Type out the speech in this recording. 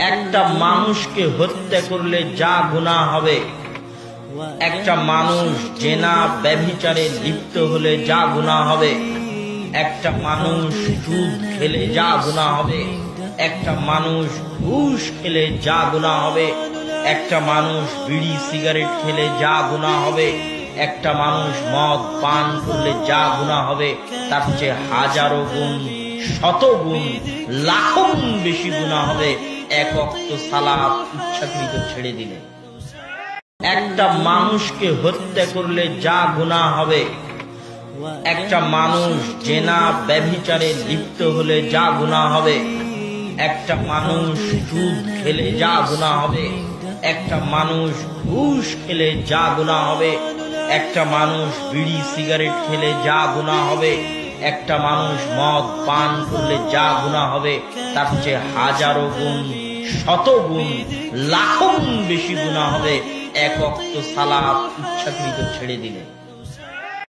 একটা মানুষকে হত্যা করলে যা গুনাহ হবে, একটা মানুষ জেনা ব্যভিচারে লিপ্ত হলে যা গুনাহ হবে, একটা মানুষ সুদ খেলে যা গুনাহ হবে, একটা মানুষ ঘুষ খেলে যা গুনাহ হবে, একটা মানুষ বিড়ি সিগারেট খেলে যা গুনাহ হবে, একটা মানুষ মদ পান করলে যা গুনাহ হবে, তার চেয়ে হাজারো গুণ, শত গুণ, লাখো গুণ বেশি গুনাহ হবে এক ওয়াক্ত সালাত ইচ্ছাকৃত ছেড়ে দিলে। একটা মানুষকে হত্যা করলে যা গুনাহ হবে, একটা মানুষ জেনা ব্যভিচারে লিপ্ত হলে যা গুনাহ হবে, একটা মানুষ সুদ খেলে যা গুনাহ হবে, একটা মানুষ ঘুষ খেলে যা গুনাহ হবে, একটা মানুষ বিড়ি সিগারেট খেলে যা গুনাহ হবে, একটা মানুষ মদ পান করলে যা গুনাহ হবে, তার চেয়ে হাজারো গুণ, শত গুণ, লাখো গুণ বেশি গুনাহ হবে এক ওয়াক্ত সালাত ইচ্ছাকৃত ছেড়ে দিলে।